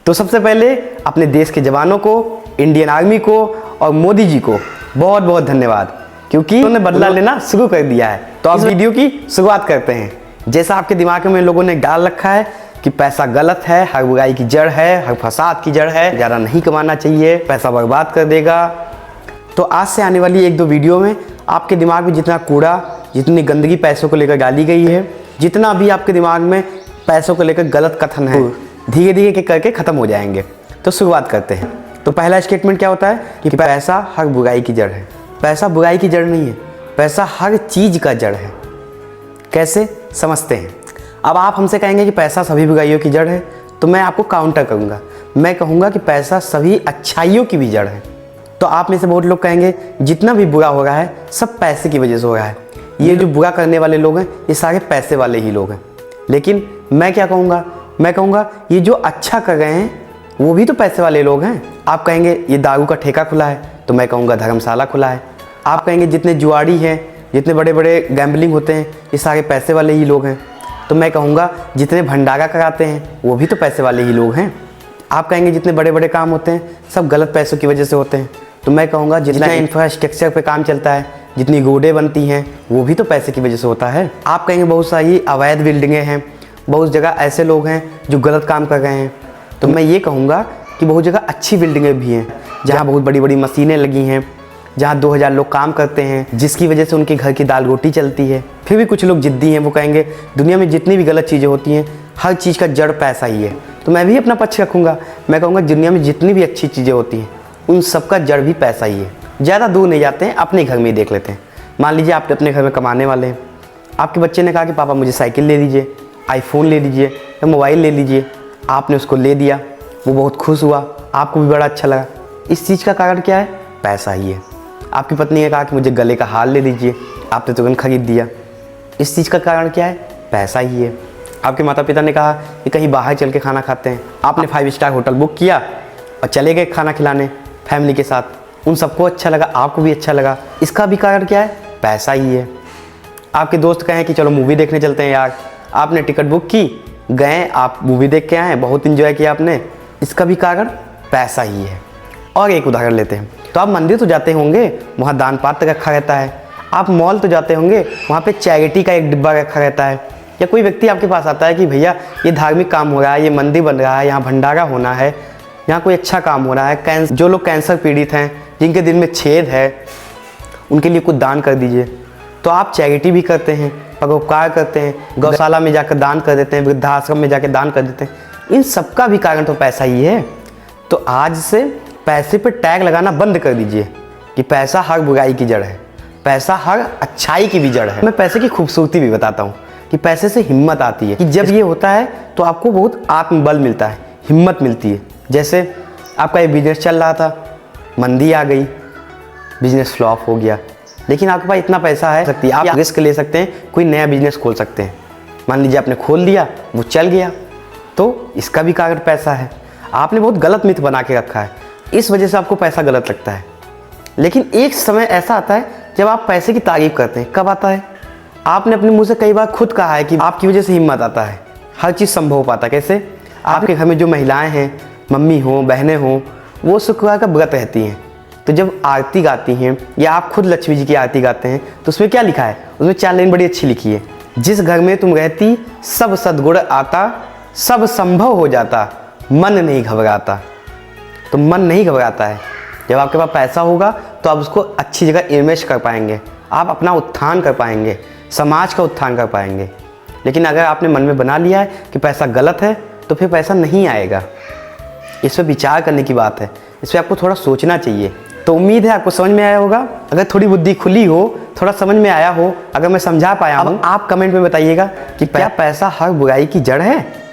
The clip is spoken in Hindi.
तो सबसे पहले अपने देश के जवानों को, इंडियन आर्मी को और मोदी जी को बहुत बहुत धन्यवाद, क्योंकि उन्होंने बदला लेना शुरू कर दिया है। तो आप वीडियो की शुरुआत करते हैं। जैसा आपके दिमाग में लोगों ने डाल रखा है कि पैसा गलत है, हर बुराई की जड़ है, हर फसाद की जड़ है, ज़्यादा नहीं कमाना चाहिए, पैसा बर्बाद कर देगा, तो आज से आने वाली एक दो वीडियो में आपके दिमाग में जितना कूड़ा, जितनी गंदगी पैसों को लेकर डाली गई है, जितना भी आपके दिमाग में पैसों को लेकर गलत कथन है, धीरे धीरे करके ख़त्म हो जाएंगे। तो शुरुआत करते हैं। तो पहला स्टेटमेंट क्या होता है कि पैसा हर बुराई की जड़ है। पैसा बुराई की जड़ नहीं है, पैसा हर चीज़ का जड़ है। कैसे समझते हैं? अब आप हमसे कहेंगे कि पैसा सभी बुराइयों की जड़ है, तो मैं आपको काउंटर करूँगा, मैं कहूँगा कि पैसा सभी अच्छाइयों की भी जड़ है। तो आप में से बहुत लोग कहेंगे जितना भी बुरा हो रहा है सब पैसे की वजह से हो रहा है, ये जो बुरा करने वाले लोग हैं ये सारे पैसे वाले ही लोग हैं। लेकिन मैं क्या कहूँगा, मैं कहूँगा ये जो अच्छा कर रहे हैं वो भी तो पैसे वाले लोग हैं। आप कहेंगे ये दारू का ठेका खुला है, तो मैं कहूँगा धर्मशाला खुला है। आप कहेंगे जितने जुआड़ी हैं, जितने बड़े बड़े गैम्बलिंग होते हैं ये सारे पैसे वाले ही लोग हैं, तो मैं कहूँगा जितने भंडारा कराते हैं वो भी तो पैसे वाले ही लोग हैं। आप कहेंगे जितने बड़े बड़े काम होते हैं सब गलत पैसों की वजह से होते हैं, तो मैं कहूँगा जितना इंफ्रास्ट्रक्चर पे काम चलता है, जितनी रोडें बनती हैं वो भी तो पैसे की वजह से होता है। आप कहेंगे बहुत सारी अवैध बिल्डिंगें हैं, बहुत जगह ऐसे लोग हैं जो गलत काम कर रहे हैं, तो मैं ये कहूँगा कि बहुत जगह अच्छी बिल्डिंगें भी हैं जहाँ बहुत बड़ी बड़ी मशीनें लगी हैं, जहाँ 2000 लोग काम करते हैं, जिसकी वजह से उनके घर की दाल रोटी चलती है। फिर भी कुछ लोग जिद्दी हैं, वो कहेंगे दुनिया में जितनी भी गलत चीज़ें होती हैं हर चीज़ का जड़ पैसा ही है, तो मैं भी अपना पक्ष रखूँगा। मैं कहूँगा दुनिया में जितनी भी अच्छी चीज़ें होती हैं उन सब का जड़ भी पैसा ही है। ज़्यादा दूर नहीं जाते हैं, अपने घर में ही देख लेते हैं। मान लीजिए आप अपने घर में कमाने वाले हैं, आपके बच्चे ने कहा कि पापा मुझे साइकिल ले दीजिए, आईफोन ले लीजिए या मोबाइल ले लीजिए। आपने उसको ले दिया, वो बहुत खुश हुआ, आपको भी बड़ा अच्छा लगा। इस चीज़ का कारण क्या है? पैसा ही है। आपकी पत्नी ने कहा कि मुझे गले का हार ले दीजिए, आपने तुरंत खरीद दिया। इस चीज़ का कारण क्या है? पैसा ही है। आपके माता पिता ने कहा कि कहीं बाहर चल के खाना खाते हैं, आपने 5 स्टार होटल बुक किया और चले गए खाना खिलाने फैमिली के साथ। उन सबको अच्छा लगा, आपको भी अच्छा लगा। इसका भी कारण क्या है? पैसा ही है। आपके दोस्त कहें कि चलो मूवी देखने चलते हैं यार, आपने टिकट बुक की, गए, आप मूवी देख के आए, बहुत इन्जॉय किया आपने। इसका भी कारण पैसा ही है। और एक उदाहरण लेते हैं, तो आप मंदिर तो जाते होंगे, वहाँ दान पात्र रखा रहता है। आप मॉल तो जाते होंगे, वहाँ पे चैरिटी का एक डिब्बा रखा रहता है। या कोई व्यक्ति आपके पास आता है कि भैया ये धार्मिक काम हो रहा है, ये मंदिर बन रहा है, यहाँ भंडारा होना है, यहाँ कोई अच्छा काम हो रहा है, जो लोग कैंसर पीड़ित हैं, जिनके दिल में छेद है, उनके लिए कुछ दान कर दीजिए। तो आप चैरिटी भी करते हैं, परोपकार करते हैं, गौशाला में जाकर दान कर देते हैं, वृद्धाश्रम में जाकर दान कर देते हैं। इन सब का भी कारण तो पैसा ही है। तो आज से पैसे पे टैग लगाना बंद कर दीजिए कि पैसा हर बुराई की जड़ है, पैसा हर अच्छाई की भी जड़ है। मैं पैसे की खूबसूरती भी बताता हूँ कि पैसे से हिम्मत आती है, कि जब ये होता है तो आपको बहुत आत्मबल मिलता है, हिम्मत मिलती है। जैसे आपका एक बिजनेस चल रहा था, मंदी आ गई, बिजनेस फ्लॉप हो गया, लेकिन आपके पास इतना पैसा है सकती है, आप रिस्क ले सकते हैं, कोई नया बिजनेस खोल सकते हैं। मान लीजिए आपने खोल लिया, वो चल गया, तो इसका भी कारण पैसा है। आपने बहुत गलत मिथ बना के रखा है, इस वजह से आपको पैसा गलत लगता है। लेकिन एक समय ऐसा आता है जब आप पैसे की तारीफ करते हैं। कब आता है? आपने अपने मुंह से कई बार खुद कहा है कि आपकी वजह से हिम्मत आता है, हर चीज़ संभव हो पाता है। कैसे? आपके घर में जो महिलाएं हैं, मम्मी हों, बहनें हों, वो शुक्रवार का व्रत रहती हैं, तो जब आरती गाती हैं या आप खुद लक्ष्मी जी की आरती गाते हैं, तो उसमें क्या लिखा है? उसमें 4 लाइन बड़ी अच्छी लिखी है, जिस घर में तुम रहती सब सद्गुण आता, सब संभव हो जाता, मन नहीं घबराता। तो मन नहीं घबराता है। जब आपके पास पैसा होगा तो आप उसको अच्छी जगह इन्वेस्ट कर पाएंगे, आप अपना उत्थान कर पाएंगे, समाज का उत्थान कर पाएंगे। लेकिन अगर आपने मन में बना लिया है कि पैसा गलत है, तो फिर पैसा नहीं आएगा। इस पर विचार करने की बात है, इस पर आपको थोड़ा सोचना चाहिए। तो उम्मीद है आपको समझ में आया होगा। अगर थोड़ी बुद्धि खुली हो, थोड़ा समझ में आया हो, अगर मैं समझा पाया हूँ, आप कमेंट में बताइएगा कि क्या पैसा हर बुराई की जड़ है।